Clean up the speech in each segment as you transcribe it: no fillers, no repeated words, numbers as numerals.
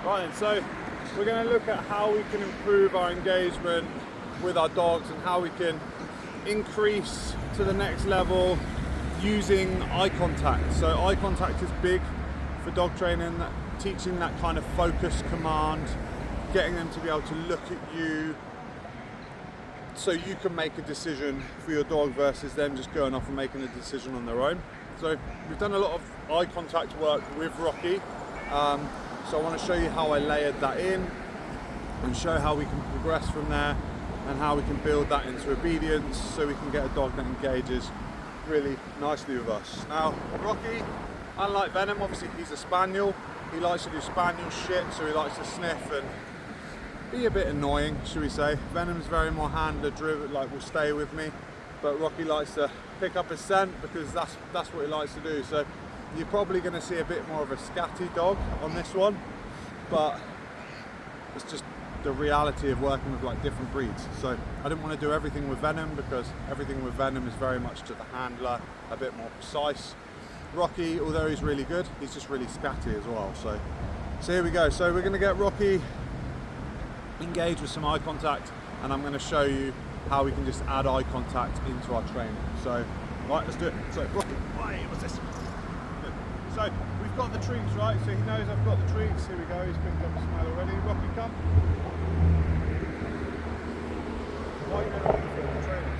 Right, and so we're going to look at how we can improve our engagement with our dogs and how we can increase to the next level using eye contact. So eye contact is big for dog training, teaching that kind of focus command, getting them to be able to look at you so you can make a decision for your dog versus them just going off and making a decision on their own. So we've done a lot of eye contact work with Rocky. So I want to show you how I layered that in and show how we can progress from there and how we can build that into obedience so we can get a dog that engages really nicely with us. Now, Rocky, unlike Venom, obviously he's a spaniel. He likes to do spaniel shit, so he likes to sniff and be a bit annoying, should we say. Venom's very more handler driven, like will stay with me, but Rocky likes to pick up his scent because that's what he likes to do. So you're probably going to see a bit more of a scatty dog on this one, but it's just the reality of working with like different breeds. So I didn't want to do everything with Venom because everything with Venom is very much to the handler, a bit more precise. Rocky, although he's really good, he's just really scatty as well. So here we go. So we're going to get Rocky engaged with some eye contact, and I'm going to show you how we can just add eye contact into our training. So right, let's do it. So Rocky, what's this? So we've got the treats, right? So he knows I've got the treats. Here we go, he's picked up a smell already. Rocky, come. Right,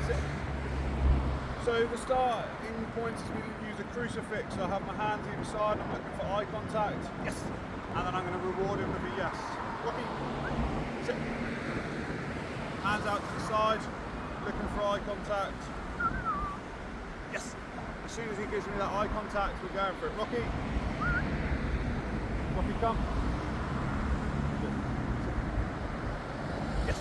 sit. So the starting point is we use a crucifix. So I have my hands either side, I'm looking for eye contact. Yes. And then I'm going to reward him with a yes. Rocky, sit. Hands out to the side, looking for eye contact. Yes. As soon as he gives me that eye contact, we're going for it. Rocky. Rocky, come. Yes.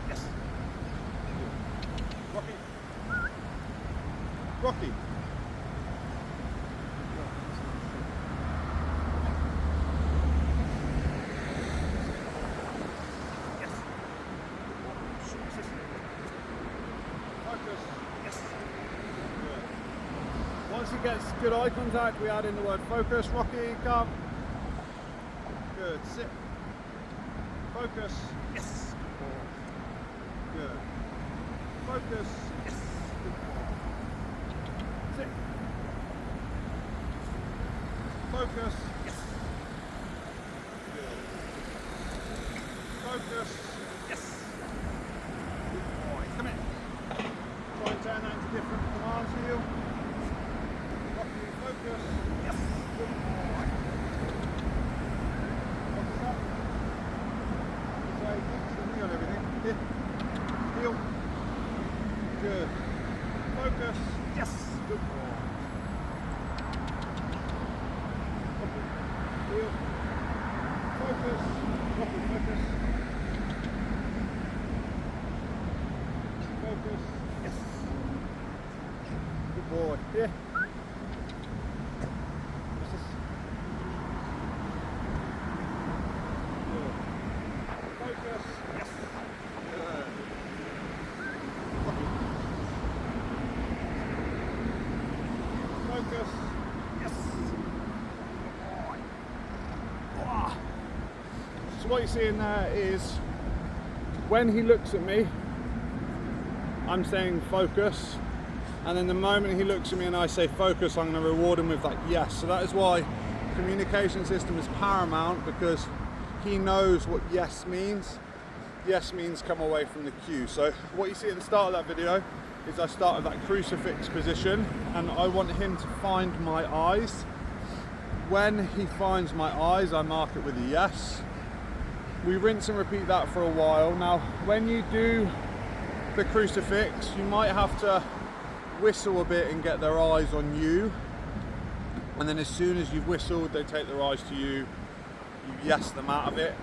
Yes. Rocky. Rocky. Once he gets good eye contact, we add in the word focus. Rocky, come. Good. Sit. Focus. Yes. Good. Focus. Yes. Sit. Focus. Yes. Good. Focus. Yes. Good boy. Come in. Try and turn that into different commands for you. Focus. Yes. Good boy. Focus up. Say, on everything. Here. Heel. Good. Focus. Yes. Good boy. Heel. Focus. Rocky, focus. Focus. Yes. Good boy. Here. Focus. Yes. Good. Focus. Yes. So what you're seeing there is when he looks at me, I'm saying focus, and then the moment he looks at me and I say focus, I'm going to reward him with that yes. So that is why communication system is paramount, because he knows what yes means. Yes means come away from the cue. So what you see at the start of that video is I start at that crucifix position and I want him to find my eyes. When he finds my eyes, I mark it with a yes. We rinse and repeat that for a while. Now, when you do the crucifix, you might have to whistle a bit and get their eyes on you. And then as soon as you've whistled, they take their eyes to you. You yes them out of it.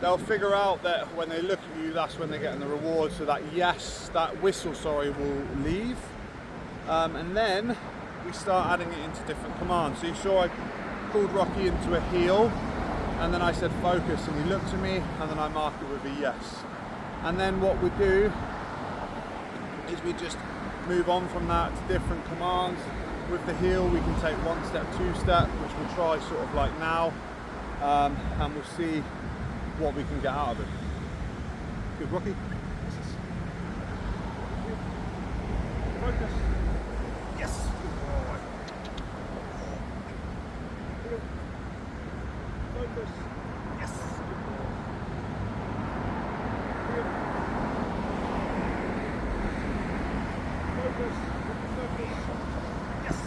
They'll figure out that when they look at you, that's when they're getting the reward. So that yes, that whistle, sorry, will leave. And then we start adding it into different commands. So you saw I called Rocky into a heel, and then I said focus, and he looked at me, and then I mark it with a yes. And then what we do is we just move on from that to different commands. with the heel, we can take 1 step, 2 step, which we'll try sort of like now, and we'll see what we can get out of it. Good, Rocky. Focus. Yes. Focus. Yes. Focus. Focus. Yes.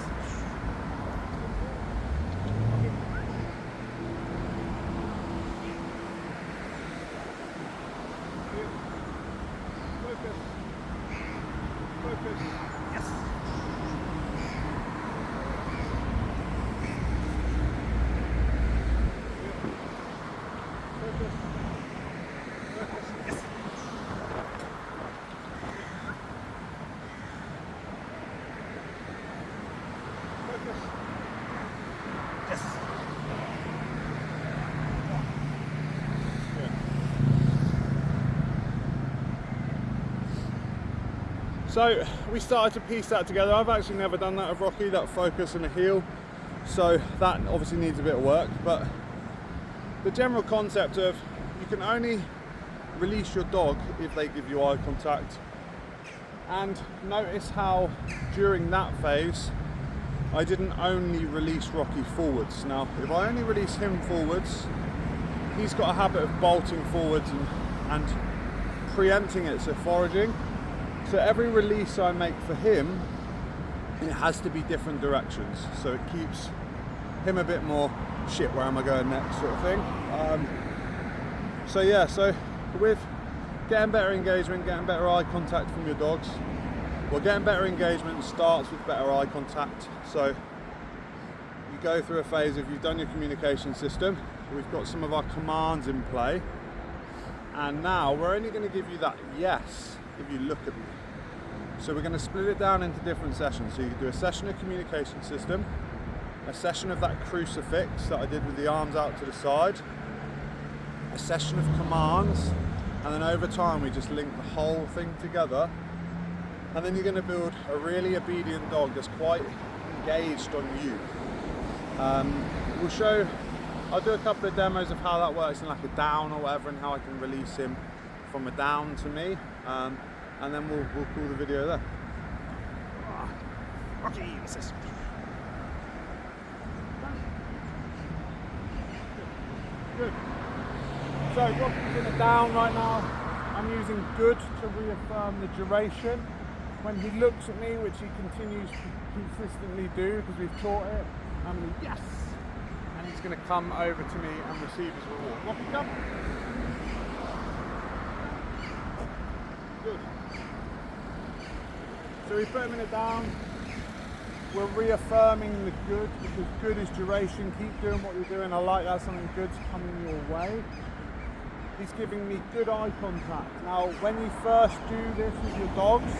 Focus. Focus. Yes. Focus. Focus. Yes. Focus. Yes. Good. So we started to piece that together. I've actually never done that with Rocky, that focus and a heel. So that obviously needs a bit of work, but the general concept of you can only release your dog if they give you eye contact. And notice how during that phase, I didn't only release Rocky forwards. Now, if I only release him forwards, he's got a habit of bolting forwards and preempting it, so foraging. So every release I make for him, it has to be different directions. So it keeps him a bit more, shit, where am I going next sort of thing. So yeah, so with getting better engagement, getting better eye contact from your dogs, well, getting better engagement starts with better eye contact. So you go through a phase of you've done your communication system, we've got some of our commands in play, and now we're only going to give you that yes if you look at me. So we're going to split it down into different sessions. So you can do a session of communication system, a session of that crucifix that I did with the arms out to the side, a session of commands, and then over time we just link the whole thing together, and then you're going to build a really obedient dog that's quite engaged on you. I'll do a couple of demos of how that works in like a down or whatever, and how I can release him from a down to me, and then we'll call the video there. Rocky, what's this? Good. So Rocky's in a down right now. I'm using good to reaffirm the duration. When he looks at me, which he continues to consistently do because we've taught it, I'm going to yes, and he's going to come over to me and receive his reward. Rocky, come. Good. So we put him in a down. We're reaffirming the good, because good is duration. Keep doing what you're doing. I like that, something good's coming your way. He's giving me good eye contact. Now, when you first do this with your dogs,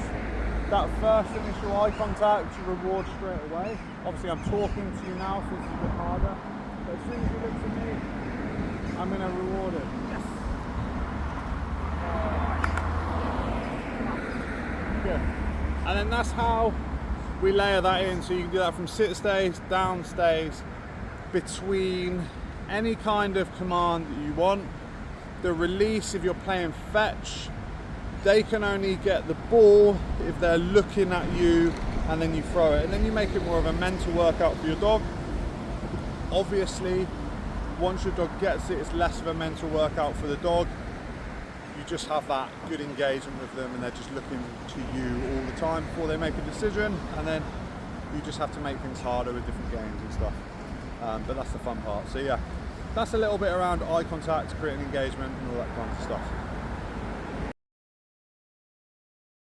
that first initial eye contact, you reward straight away. Obviously, I'm talking to you now, so it's a bit harder. But as soon as he looks at me, I'm going to reward it. Yes. Good. And then that's how we layer that in. So you can do that from sit stays, down stays, between any kind of command that you want. The release, if you're playing fetch, they can only get the ball if they're looking at you, and then you throw it, and then you make it more of a mental workout for your dog. Obviously, once your dog gets it, it's less of a mental workout for the dog. You just have that good engagement with them, and they're just looking to you all the time before they make a decision, and then you just have to make things harder with different games and stuff. But that's the fun part. So yeah, that's a little bit around eye contact, creating engagement, and all that kind of stuff.